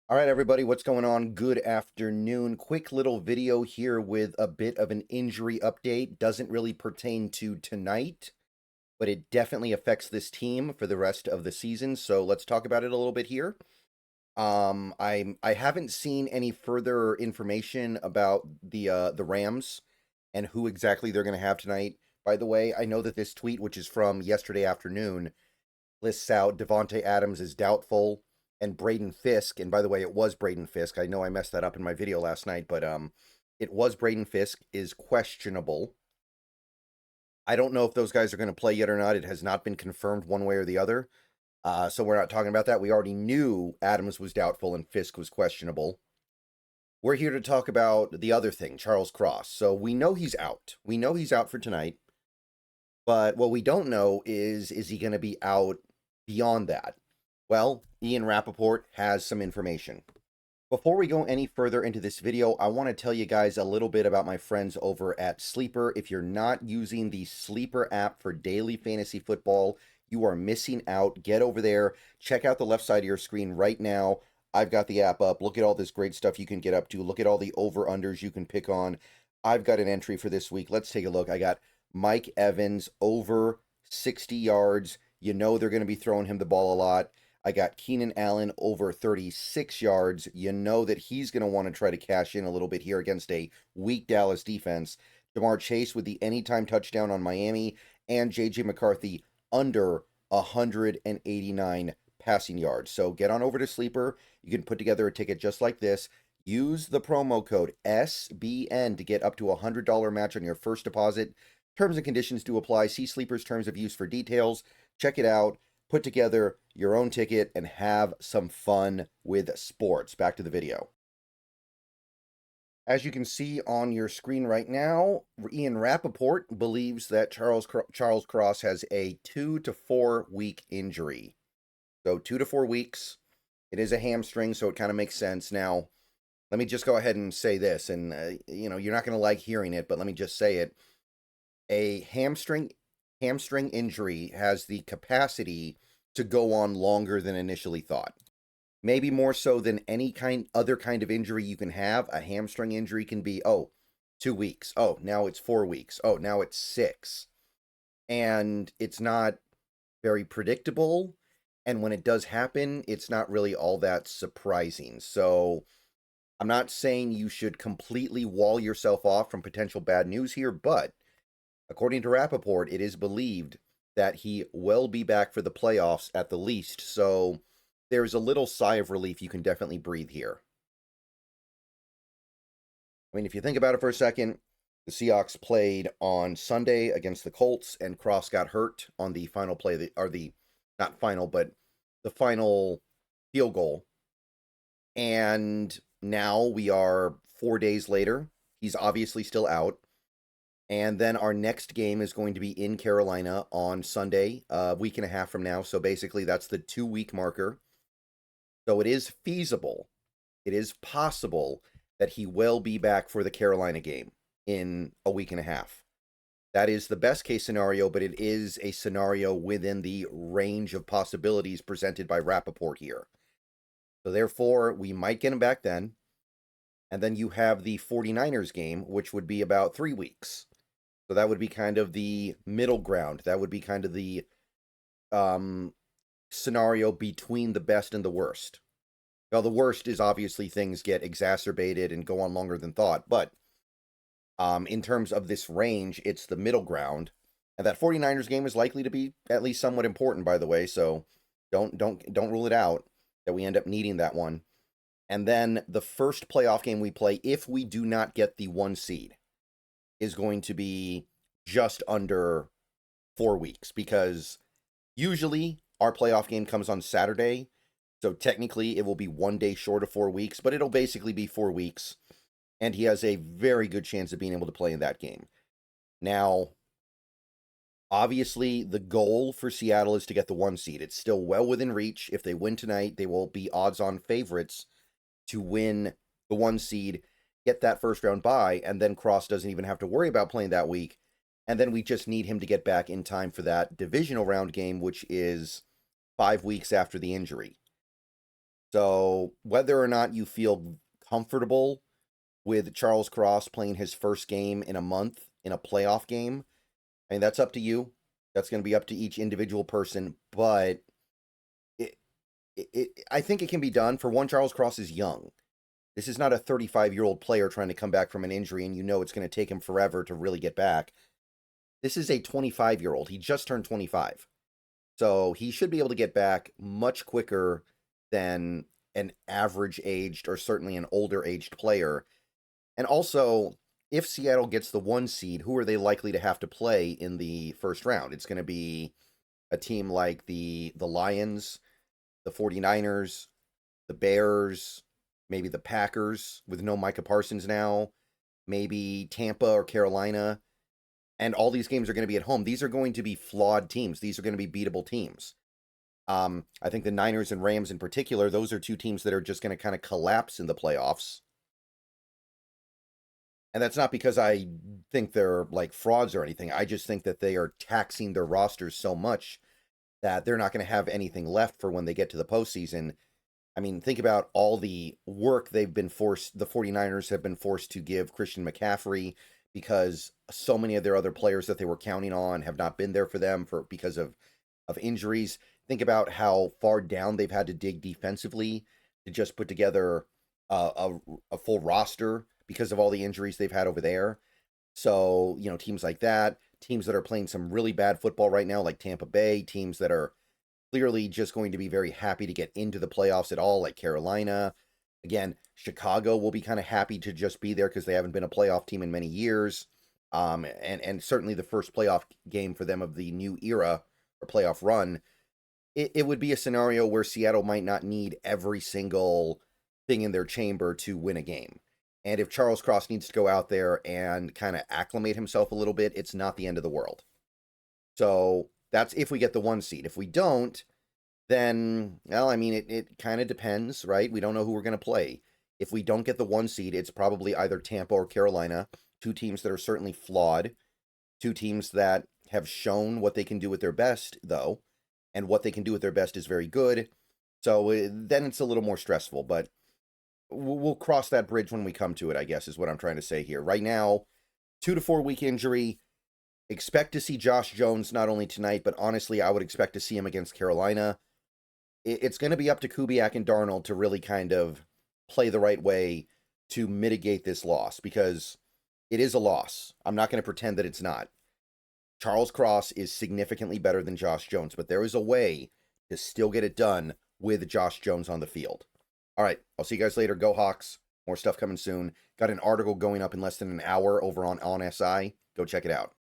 All right, everybody, what's going on? Good afternoon. Quick little video here with a bit of an injury update. Doesn't really pertain to tonight, but it definitely affects this team for the rest of the season. So let's talk about it a little bit here. I haven't seen any further information about the Rams and who exactly they're going to have tonight. By the way, I know that this tweet, which is from yesterday afternoon, lists out Devontae Adams is doubtful and Braden Fisk. And by the way, it was Braden Fisk. I know I messed that up in my video last night, but it was Braden Fisk is questionable. I don't know if those guys are going to play yet or not. It has not been confirmed one way or the other. So we're not talking about that. We already knew Adams was doubtful and Fisk was questionable. We're here to talk about the other thing, Charles Cross. So we know he's out. We know he's out for tonight. But what we don't know is he going to be out beyond that? Well, Ian Rapoport has some information. Before we go any further into this video, I want to tell you guys a little bit about my friends over at Sleeper. If you're not using the Sleeper app for daily fantasy football, you are missing out. Get over there. Check out the left side of your screen right now. I've got the app up. Look at all this great stuff you can get up to. Look at all the over-unders you can pick on. I've got an entry for this week. Let's take a look. I got Mike Evans over 60 yards. You know they're going to be throwing him the ball a lot. I got Keenan Allen over 36 yards. You know that he's going to want to try to cash in a little bit here against a weak Dallas defense. Jamar Chase with the anytime touchdown on Miami, and J.J. McCarthy under 189 passing yards. So get on over to Sleeper. You can put together a ticket just like this. Use the promo code SBN to get up to a $100 match on your first deposit. Terms and conditions do apply. See Sleeper's terms of use for details. Check it out. Put together your own ticket and have some fun with sports. Back to the video. As you can see on your screen right now, Ian Rapoport believes that Charles Cross has a 2 to 4 week injury. So 2 to 4 weeks. It is a hamstring, so it kind of makes sense. Now, let me just go ahead and say this, and you're not going to like hearing it, but let me just say it. A hamstring injury has the capacity to go on longer than initially thought. Maybe more so than any other kind of injury you can have. A hamstring injury can be, 2 weeks. Oh, now it's 4 weeks. Oh, now it's 6. And it's not very predictable. And when it does happen, it's not really all that surprising. So I'm not saying you should completely wall yourself off from potential bad news here, but according to Rapoport, it is believed that he will be back for the playoffs at the least. So there's a little sigh of relief you can definitely breathe here. I mean, if you think about it for a second, the Seahawks played on Sunday against the Colts, and Cross got hurt on the final play, not final, but the final field goal. And now we are 4 days later. He's obviously still out. And then our next game is going to be in Carolina on Sunday, a week and a half from now. So basically, that's the 2-week marker. So it is feasible, it is possible that he will be back for the Carolina game in a week and a half. That is the best case scenario, but it is a scenario within the range of possibilities presented by Rapoport here. So therefore, we might get him back then. And then you have the 49ers game, which would be about 3 weeks. So that would be kind of the middle ground. That would be kind of the scenario between the best and the worst. Now, the worst is obviously things get exacerbated and go on longer than thought. But in terms of this range, it's the middle ground. And that 49ers game is likely to be at least somewhat important, by the way. So don't rule it out that we end up needing that one. And then the first playoff game we play, if we do not get the 1 seed, is going to be just under 4 weeks, because usually our playoff game comes on Saturday. So technically it will be 1 day short of 4 weeks, but it'll basically be 4 weeks. And he has a very good chance of being able to play in that game. Now, obviously, the goal for Seattle is to get the 1 seed. It's still well within reach. If they win tonight, they will be odds-on favorites to win the 1 seed, get that first round bye, and then Cross doesn't even have to worry about playing that week. And then we just need him to get back in time for that divisional round game, which is 5 weeks after the injury. So whether or not you feel comfortable with Charles Cross playing his first game in a month in a playoff game, I mean, that's up to you. That's going to be up to each individual person. But it, I think it can be done. For one, Charles Cross is young. This is not a 35-year-old player trying to come back from an injury, and you know it's going to take him forever to really get back. This is a 25-year-old. He just turned 25. So he should be able to get back much quicker than an average-aged or certainly an older-aged player. And also, if Seattle gets the 1 seed, who are they likely to have to play in the first round? It's going to be a team like the Lions, the 49ers, the Bears, maybe the Packers with no Micah Parsons now, maybe Tampa or Carolina. And all these games are going to be at home. These are going to be flawed teams. These are going to be beatable teams. I think the Niners and Rams in particular, those are two teams that are just going to kind of collapse in the playoffs. And that's not because I think they're like frauds or anything. I just think that they are taxing their rosters so much that they're not going to have anything left for when they get to the postseason. I mean, think about all the work the 49ers have been forced to give Christian McCaffrey, because so many of their other players that they were counting on have not been there for them because of injuries. Think about how far down they've had to dig defensively to just put together a full roster because of all the injuries they've had over there. So, teams like that, teams that are playing some really bad football right now, like Tampa Bay, teams that are clearly just going to be very happy to get into the playoffs at all, like Carolina. Again, Chicago will be kind of happy to just be there because they haven't been a playoff team in many years. And certainly the first playoff game for them of the new era or playoff run, it would be a scenario where Seattle might not need every single thing in their chamber to win a game. And if Charles Cross needs to go out there and kind of acclimate himself a little bit, it's not the end of the world. So that's if we get the 1 seed. If we don't, then, well, I mean, it kind of depends, right? We don't know who we're going to play. If we don't get the 1 seed, it's probably either Tampa or Carolina, two teams that are certainly flawed, two teams that have shown what they can do with their best, though, and what they can do with their best is very good. So then it's a little more stressful, but we'll cross that bridge when we come to it, I guess, is what I'm trying to say here. Right now, 2 to 4 week injury. Expect to see Josh Jones not only tonight, but honestly, I would expect to see him against Carolina. It's going to be up to Kubiak and Darnold to really kind of play the right way to mitigate this loss, because it is a loss. I'm not going to pretend that it's not. Charles Cross is significantly better than Josh Jones, but there is a way to still get it done with Josh Jones on the field. All right, I'll see you guys later. Go Hawks. More stuff coming soon. Got an article going up in less than an hour over on SI. Go check it out.